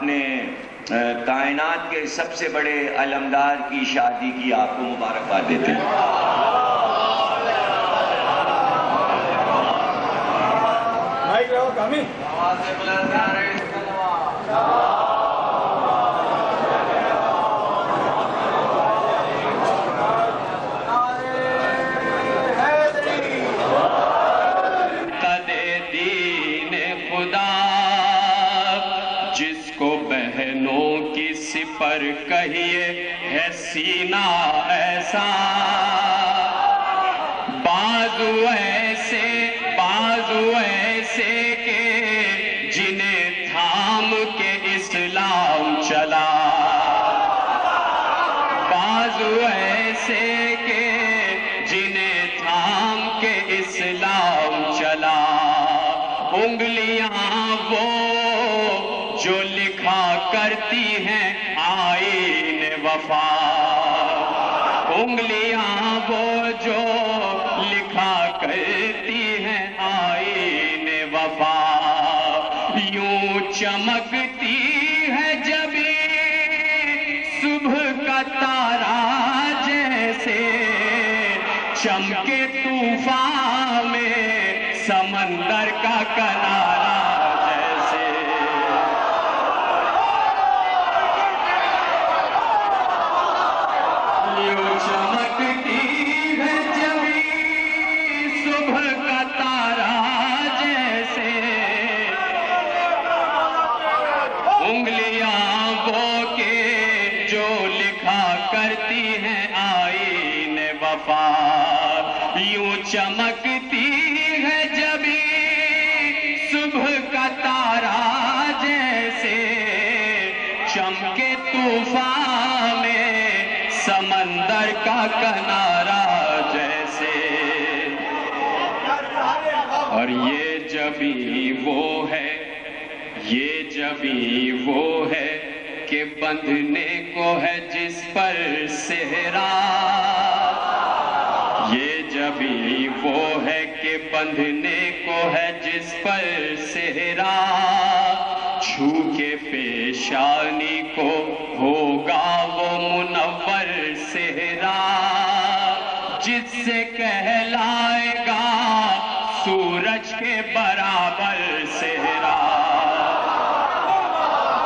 اپنے کائنات کے سب سے بڑے علمدار کی شادی کی، آپ کو مبارکباد دیتے ہیں۔ پر کہیے ہے سینہ ایسا، بازو ایسے کہ جنہیں تھام کے اسلام چلا، بازو ایسے کہ جنہیں تھام کے اسلام چلا، انگلیاں وہ جو لکھا کرتی ہیں آئین وفا، انگلیاں وہ جو لکھا کرتی ہیں آئین وفا، یوں چمکتی ہے جبھی صبح کا تارا جیسے چمکے طوفان میں سمندر کا کنارہ جیسے، یوں چمکتی ہے جبھی صبح کا تارا جیسے، انگلیاں وہ کہ جو لکھا کرتی ہیں آئین وفا، یوں چمکتی ہے جبھی صبح کا تارا جیسے چمکے طوفان میں سمندر کا کنارہ جیسے، اور یہ جبھی وہ ہے کہ بندھنے کو ہے جس پر سہرا، یہ جبھی وہ ہے کہ بندھنے کو ہے جس پر سہرا، چھو کے پیشانی کو ہوگا وہ منور سہرا، جس سے کہلائے گا سورج کے برابر سہرا،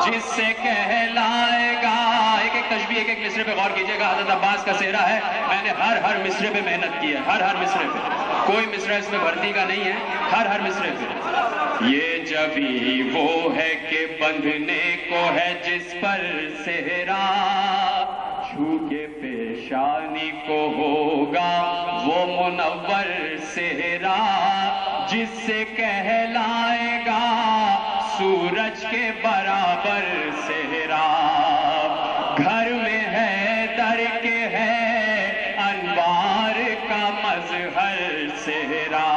جس سے کہلائے گا، ایک تشبیہ ایک مصرے پہ غور کیجئے گا، حضرت عباس کا سہرا ہے، میں نے ہر مصرے پہ محنت کی ہے، ہر مصرے پہ، کوئی مصرع اس میں بھرتی کا نہیں ہے، ہر مصرے پہ، یہ جبھی وہ ہے کہ بندھنے کو ہے جس پر سہرا، چھو کے پیشانی کو ہوگا وہ منور سہرا، جس سے کہلائے گا سورج کے برابر سہرا، گھر میں ہے در کے ہے انوار کا مظہر سہرا،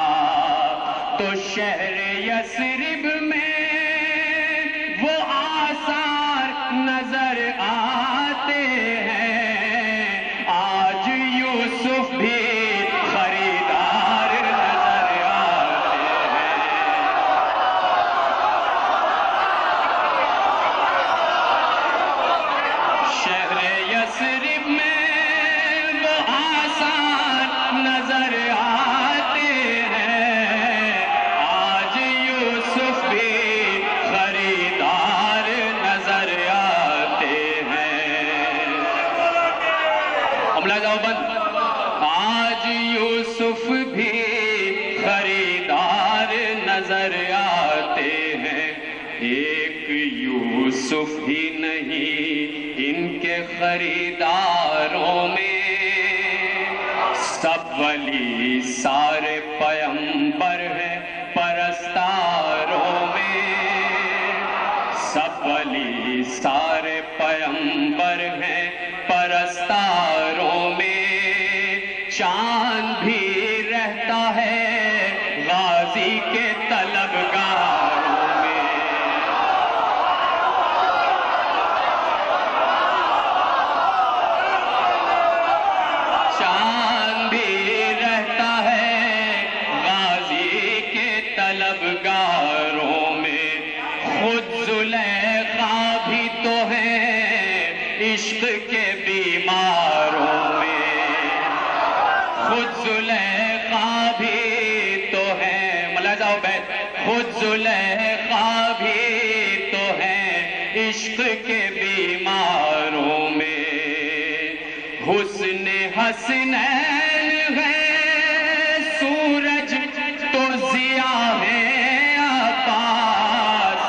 تو شہر یثرب میں وہ آثار نظر آتے ہیں، آج یوسف بھی خریدار نظر آتے ہیں، شہر یثرب میں وہ آثار نظر آتے ہیں، آج یوسف بھی خریدار نظر آتے ہیں، عملہ جاؤ بند، آج یوسف بھی خریدار نظر آتے ہیں، ایک یوسف ہی نہیں ان کے خریداروں میں، سب ولی سارے پیغمبر ہیں پرستاروں میں، سب ولی سارے پیغمبر ہیں پرستاروں میں، چاند بھی رہتا ہے غازی کے طلبگاروں میں، چاند بھی رہتا ہے غازی کے طلبگاروں میں، خود زلیخا بھی عشق کے بیماروں میں حسن حسنین ہے سورج تو ضیاء ہے عباس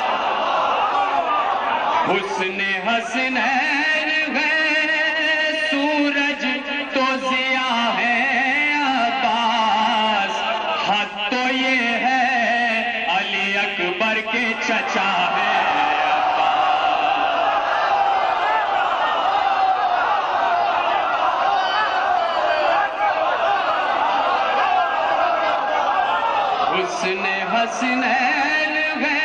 حسن حسنین ہے سورج تو ضیاء ہے عباس حد تو یہ ہے علی اکبر کے چچا ہے حسن حسنین ہے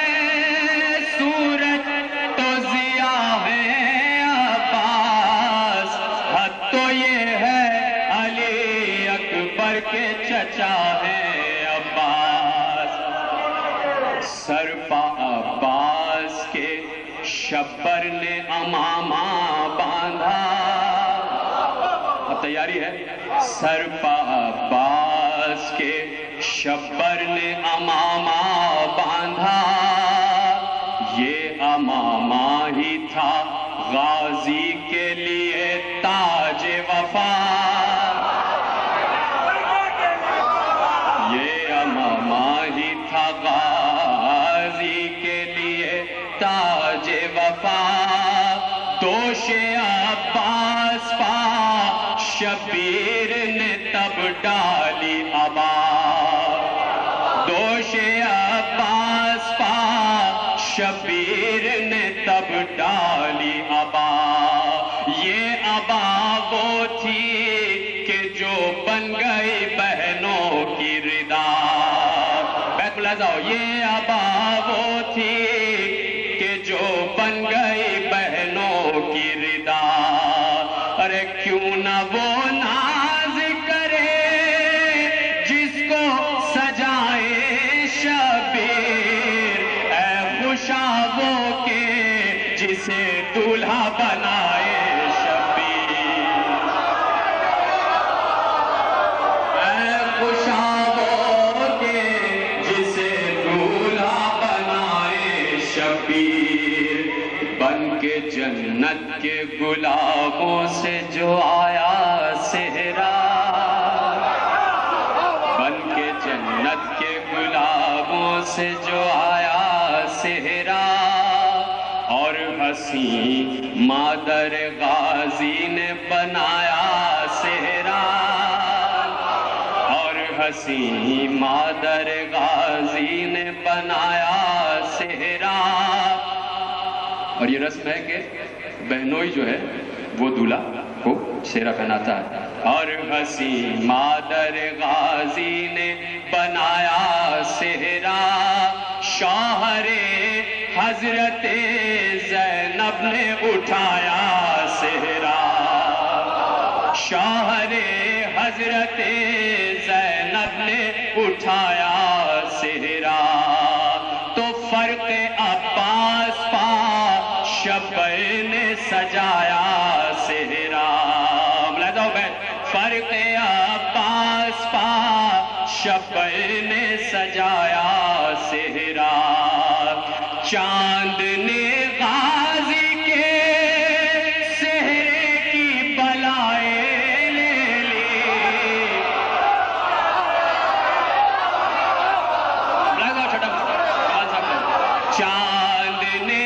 سورج تو ضیاء ہے عباس حد تو یہ ہے علی اکبر کے چچا ہے عباس سرپا عباس کے شبر نے امامہ باندھا اب تیاری ہے سرپا عباس کے شبر نے امامہ باندھا یہ امامہ ہی تھا غازی کے لیے تاج وفا یہ امامہ ہی تھا غازی کے لیے تاج وفا دوش عباس پا شبیر نے تب ڈالی ابا دوش عباس پا شبیر نے تب ڈالی ابا یہ ابا وہ تھی کہ جو بن گئی بہنوں کی ردا بیت ملاحظہ یہ ابا وہ تھی کہ جو بن گئی بہنوں کی ردا ارے کیوں نہ وہ ناز کرے جس کو سجائے شبیر اے خوشابوں کے جسے دولہا بنائے شبیر اے خوشابوں کے جسے دولہا بنائے شبیر بن کے جنت کے گلابوں سے جو آیا صحرا بن کے جنت کے گلابوں سے جو آیا صحرا اور حسین مادر غازی نے بنایا صحرا اور حسین مادر غازی نے بنایا صحرا اور یہ رسم ہے کہ بہنوئی جو ہے وہ دولہا کو سہرا پہناتا ہے اور حسین مادر غازی نے بنایا صحرا شوہر حضرت زینب نے اٹھایا صحرا شوہر حضرت زینب نے اٹھایا صحرا تو فرق عباس پا شبر نے سجایا صحرا ملاحظہ ہو گئے فرق عباس پا شبر نے سجایا صحرا چاند نے غازی کے صحرے کی بلائیں لے لی ملاحظہ ہو چھوٹا چاند نے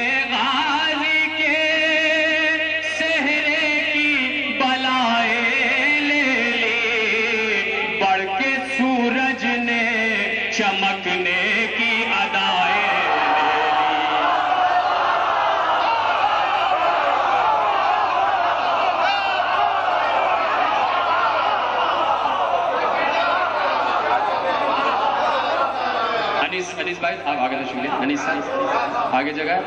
چمکنے کی ادائیں انیس بھائی آپ آگے تشریف لیں انیس صاحب آگے جگہ ہے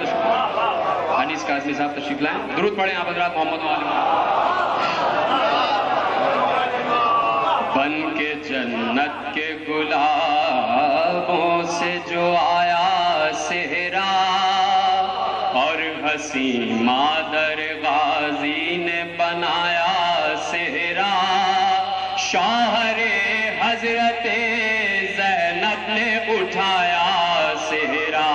انیس قاسمی صاحب تشریف لائیں درود پڑھیں آپ حضرات محمد وآل بن کے جنت کے گلابوں سے جو آیا صحرا اور حسین مادر غازی نے بنایا صحرا شوہر حضرت زینب نے اٹھایا صحرا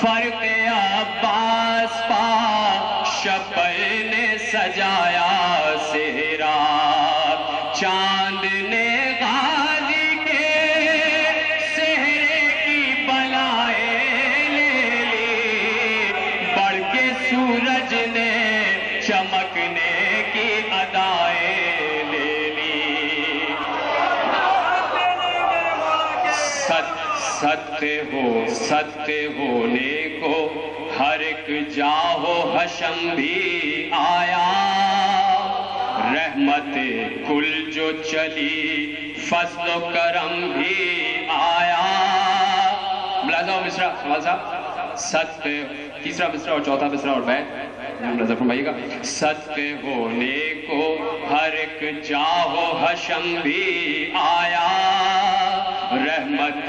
فرق عباس عباس پا شبر نے سجایا صحرا چاند نے غازی کے صحرے کی بلائیں لے لی بڑھ کے سورج نے چمکنے کی ادائیں لے لی صدقے ہونے کو ہر ایک جاہو حشم بھی آیا رحمت کل جو چلی فضل و کرم بھی آیا ملاحظہ ہو مصرع سوال صاحب صدقے تیسرا مصرع اور چوتھا مصرع اور بیت ملاحظہ فرمائیے گا صدقے ہونے کو ہر ایک جاہو حشم بھی آیا رحمت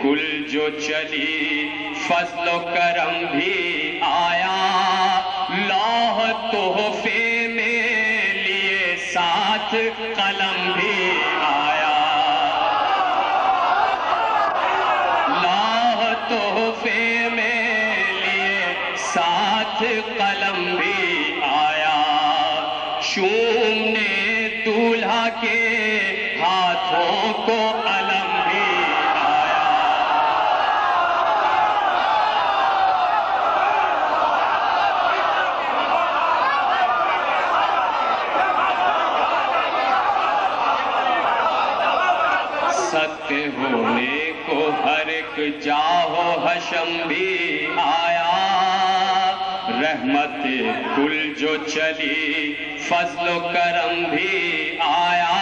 کل جو چلی فضل و کرم بھی آیا لوح تحفے میں لیے ساتھ قلم بھی آیا لوح تحفے میں لیے ساتھ قلم بھی آیا چومنے دولہا کے ہاتھوں کو علم بھی صدقے ہونے کو ہر ایک جاہو حشم بھی آیا رحمت کل جو چلی فضل و کرم بھی آیا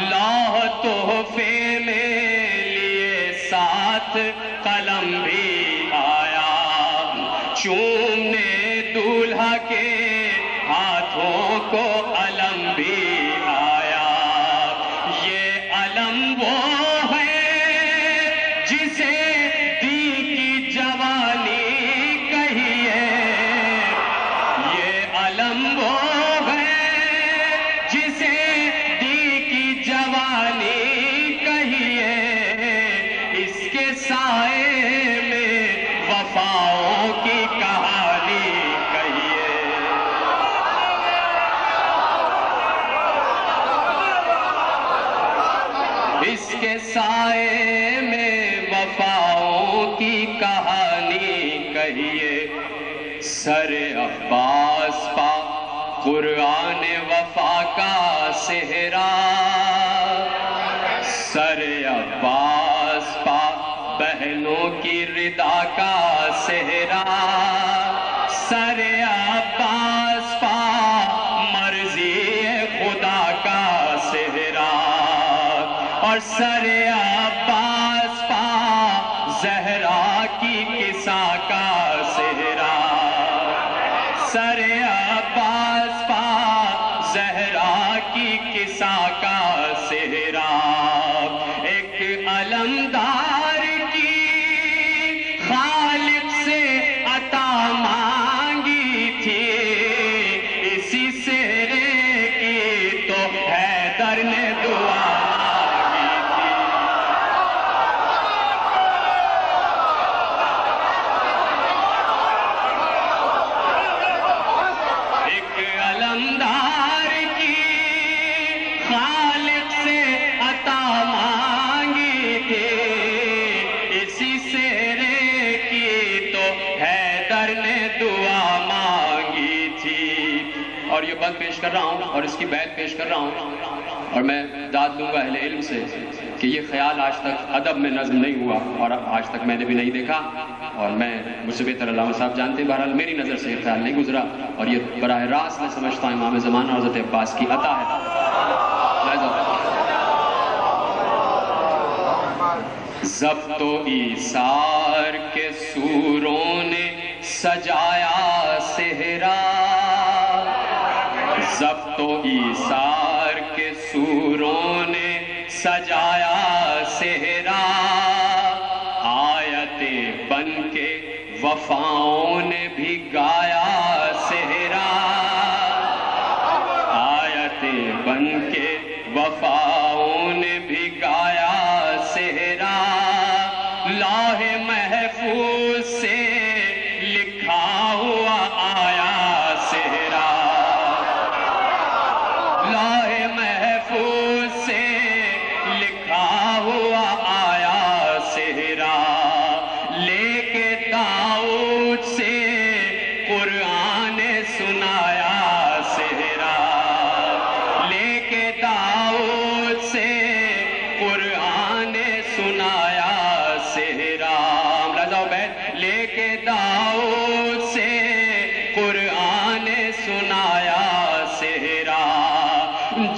لوح تحفے میں لیے ساتھ قلم بھی آیا چومنے دولہا کے ہاتھوں کو علم بھی آیا یہ علم وہ ہے جسے دین کی جوانی کہیے یہ علم وہ ہے جسے دین کی جوانی کہیے اس کے سائے میں وفاؤں کی کہانی کہیے اس کے سائے میں وفاؤں کی کہانی کہیے سر عباس پا قرآن وفا کا صحرا سر عباس پا بہنوں کی ردا کا صحرا سر عباس پا مرضی خدا کا صحرا اور سر عباس پا زہرا کی کسا کا صحرا سر عباس پا زہرا کی کسا کا صحرا ایک علمدار کی خالق سے عطا مانگی تھی اسی صحرے کی تو حیدر نے دعا اور یہ بند پیش کر رہا ہوں اور اس کی بیت پیش کر رہا ہوں اور میں داد دوں گا اہل علم سے کہ یہ خیال آج تک ادب میں نظم نہیں ہوا اور آج تک میں نے بھی نہیں دیکھا اور میں مجھ سے بہتر علامہ صاحب جانتے ہیں بہرحال میری نظر سے یہ خیال نہیں گزرا اور یہ براہ راست میں سمجھتا ہوں امام زمانہ حضرت عباس کی عطا ہے ضبط و ایثار کے سوروں نے سجایا صحرا ضبط و ایثار کے سوروں نے سجایا صحرا آیتیں بن کے وفاؤں نے بھی گایا صحرا آیتیں بن کے وفاؤں نے بھی گایا صحرا لوح محفوظ سے لکھا ہوا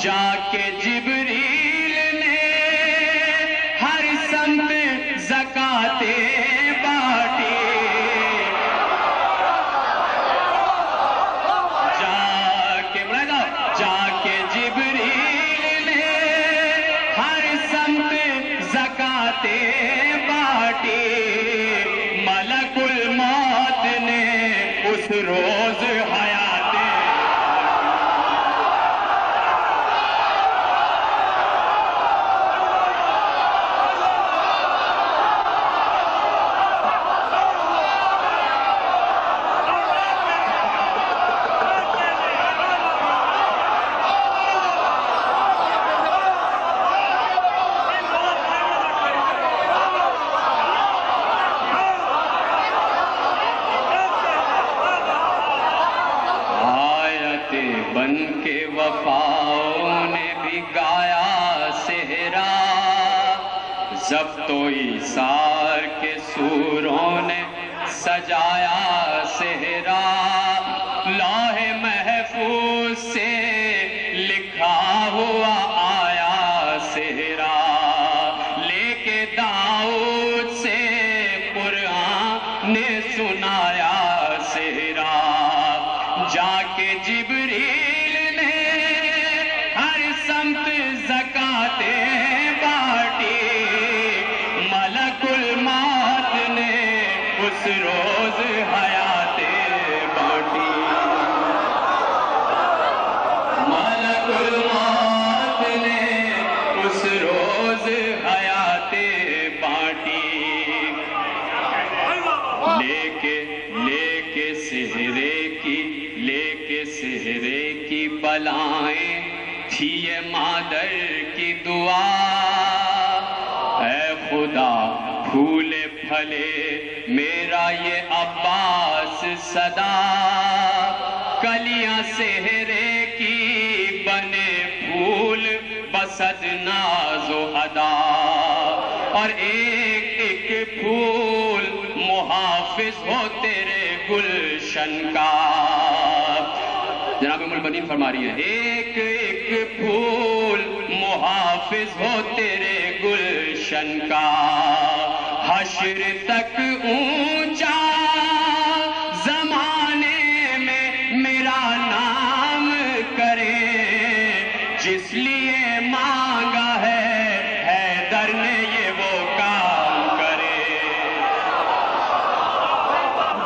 جا کے جبریل نے ہر سمت زکاتیں بانٹی، جا کے جبریل نے ہر سمت زکاتیں بانٹی، ملک الموت نے اس روز حیاتیں، بن کے وفاؤں نے بھی گایا صحرا، ضبط و ایثار کے سوروں نے سجایا صحرا، لوح محفوظ سے لکھا ہوا آیا صحرا، لے کے داؤد سے قرآن نے سنایا صحرا، جا کے جبریل نے ہر سمت زکاتیں بانٹی، ملک الموت نے اس روز حیاتیں بانٹی، ملک الموت نے اس روز حیاتیں بانٹی، سہرے کی بلائیں تھی یہ مادر کی دعا، اے خدا پھولے پھلے میرا یہ عباس صدا، کلیاں سہرے کی بنے پھول بسد ناز و ادا، اور ایک ایک پھول محافظ ہو تیرے گلشن کا، جناب ام البنین فرما رہی ہیں ایک ایک پھول محافظ ہو تیرے گلشن کا، حشر تک اونچا زمانے میں میرا نام کرے، جس لیے مانگا ہے حیدر نے یہ وہ کام کرے،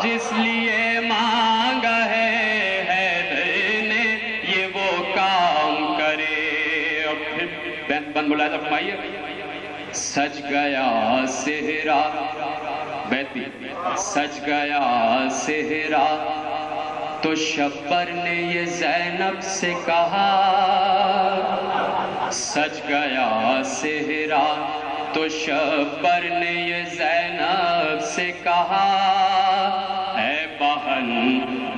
جس لیے مانگا ہے بند بلایا فرمائیے، سج گیا صحرا، بیتی سج گیا صحرا، تو شبر نے یہ زینب سے کہا، سج گیا صحرا، تو شبر نے یہ زینب سے کہا، اے بہن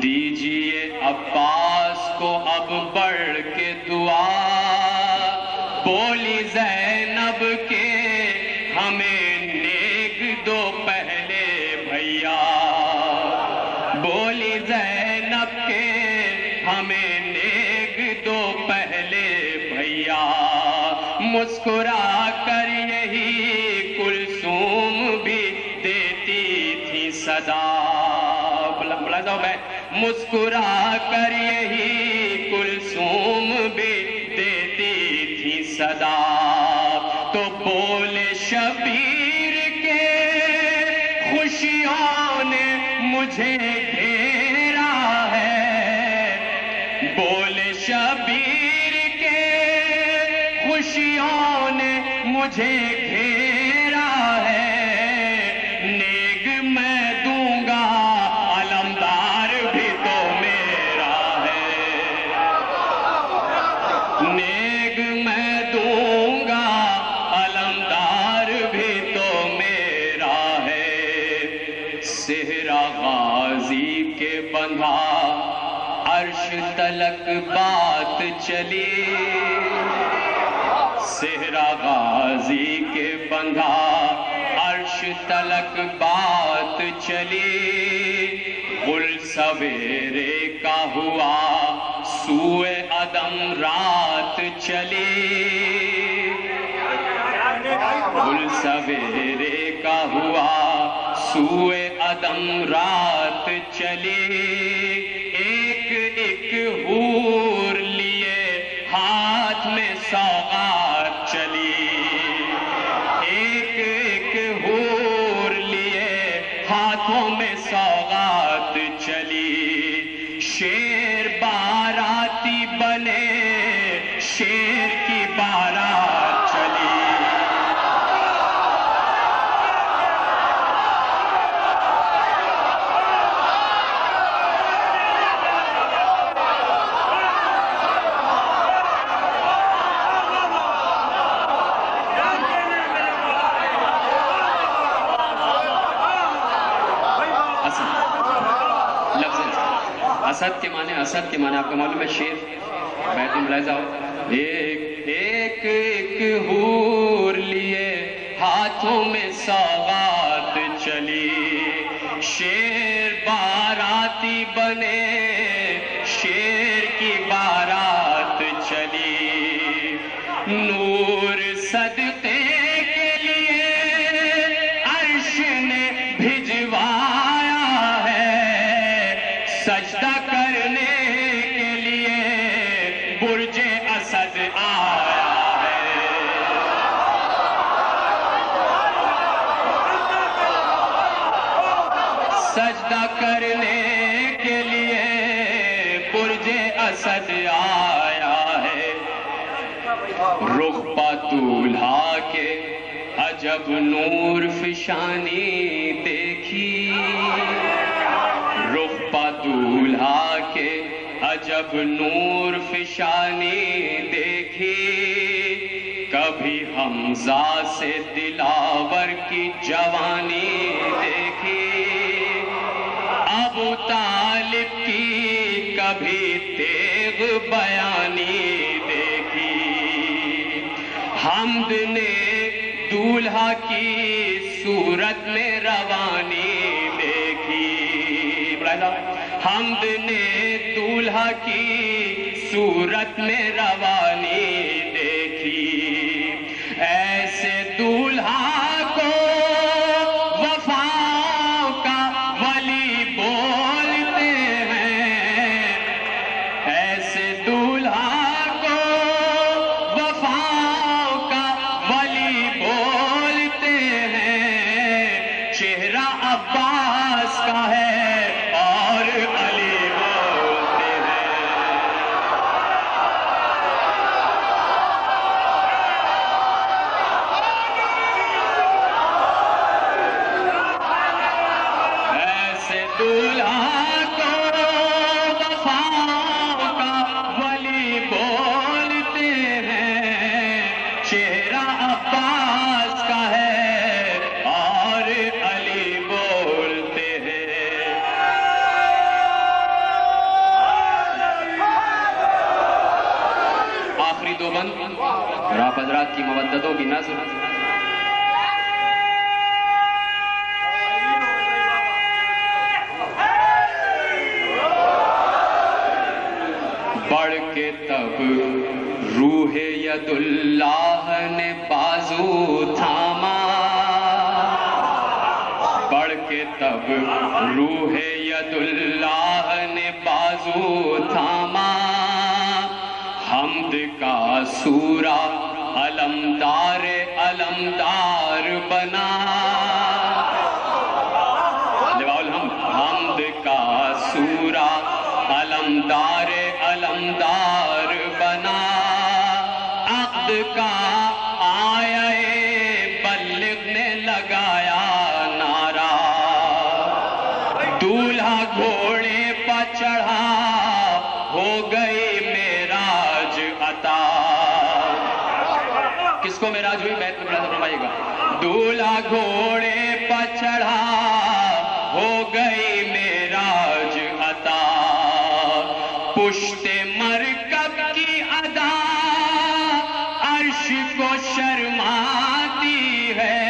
دیجئے عباس کو اب بڑھ کے دعا، بولی زینب کے ہمیں نیک دو پہلے بھیا، بولی زینب کے ہمیں نیک دو پہلے بھیا، مسکرا کر یہی کلثوم بھی دیتی تھی صدا، بلا دو میں، مسکرا کر یہی کلثوم بھی دیتی تھی صدا، تو بولے شبیر کے خوشیوں نے مجھے گھیرا ہے، بولے شبیر کے خوشیوں نے مجھے گھیرا ہے، نیگ میں دوں گا علمدار بھی تو میرا ہے، نیگ میں دوں گا علمدار بھی تو میرا ہے، صحرا غازی کے بندھا عرش تلک بات چلی، صحرا غازی کے بندھا عرش تلک بات چلی، گل سویرے کا ہوا سوئے عدم رات چلی، گل سویرے کا ہوا سوئے عدم رات چلی، ایک ایک حور لیے ہاتھ میں سوغات چلی، ایک ایک حور لیے ہاتھوں میں سوغات چلی، شیر باراتی بنے شیر کی بارات چلی۔ اسد کے معنی آپ کا معلوم ہے، شیر بیت ملاحظہ ہو، ایک ایک ایک حور لیے ہاتھوں میں سوغات چلی، شیر باراتی بنے شیر کی بارات چلی، نور صدقے کے لیے عرش نے بھجوایا ہے، سجدہ کرنے کے لیے برج اسد آیا ہے، سجدہ کرنے کے لیے برج اسد آیا ہے، رخ پا دولہا کے عجب نور فشانی دیکھی، رخ پا دولہا کے عجب نور فشانی دیکھی، کبھی حمزہ سے دلاور کی جوانی دیکھی، ابو طالب کی کبھی تیغ بیانی دیکھی، حمد نے دولہا کی صورت میں روانی دیکھی، حمد نے دولہا کی صورت میں روانی دیکھی، ایسے دولہا کو وفاؤں کا ولی بولتے ہیں، ایسے دولہا کو وفاؤں کا ولی بولتے ہیں، چہرہ عباس کا ہے اور علی بولتے ہیں، ایسے دولہا کو وفاؤں کا ولی بولتے ہیں، چہرہ عباس کا ہے اور علی بولتے ہیں۔ آخری دو بند اور آپ حضرات کی مودتوں کی نظر، بڑھ کے تب روح ید اللہ نے بازو تھاما، بڑھ کے تب روح ید اللہ نے بازو تھاما، حمد کا سورہ علمدار علمدار بنا، لواء الحمد، حمد کا سورہ علمدار علمدار بنا، عقد کا آیے بلغ نے لگایا نعرہ، دولہا گھوڑے پہ چڑھا ہو گئی معراج عطا، کس کو معراج ہوئی؟ بیت میں فرمائیے گا، دولہا گھوڑے پہ چڑھا ہو گئی معراج عطا، پشت مرکب کی ادا عرش کو شرماتی ہے،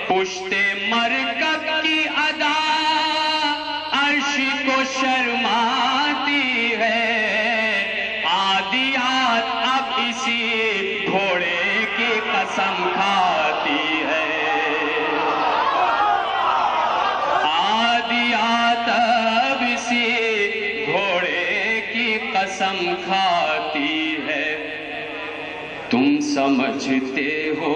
پشت مرکب کی ادا عرش کو شرماتی ہے، قسم کھاتی ہے. تم سمجھتے ہو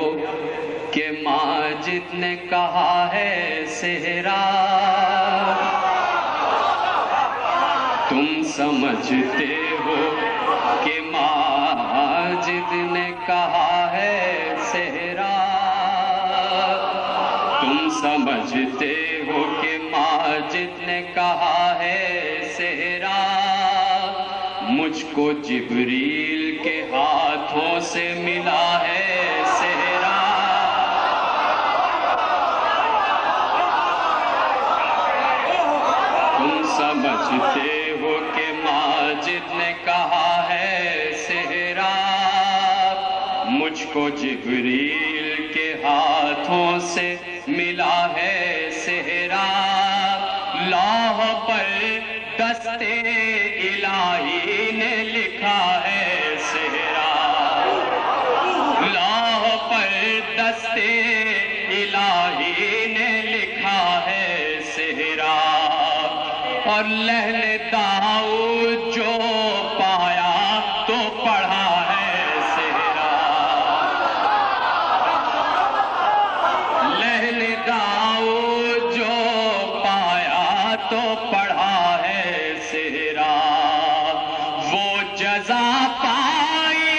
کہ ماجد نے کہا ہے صحرا. تم سمجھتے ہو کہ ماجد نے کہا ہے صحرا. تم سمجھتے ہو کہ ماجد نے کہا ہے صحرا. مجھ کو جبریل کے ہاتھوں سے ملا ہے صحرا. تم سمجھتے ہو کہ ماجد نے کہا ہے صحرا. مجھ کو جبریل کے ہاتھوں سے ملا ہے صحرا. لوح پر دستے الہی نے لکھا ہے صحرا. لوح پر دستے الہی نے لکھا ہے صحرا. اور لہل داؤد جو پایا تو پڑھا ہے صحرا. لہل داؤد جو پایا تو پڑھا ہے صحرا. وہ جزا پائی،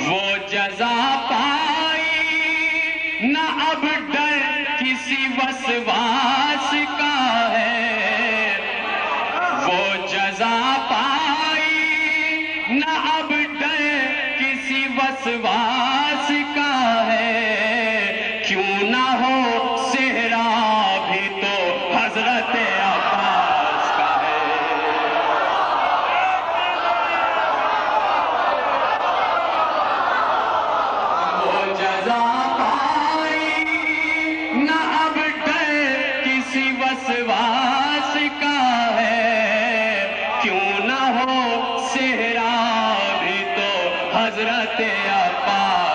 وہ جزا پائی، نہ اب ڈر کسی وسواس کا ہے. وہ جزا پائی، نہ اب ڈر کسی وسواس کا ہے. کیوں نہ ہو صحرا بھی تو حضرت عباس کا ہے. وہ جزا پائی، نہ اب ڈر کسی وسواس کا ہے. کیوں نہ ہو صحرا بھی تو حضرت عباس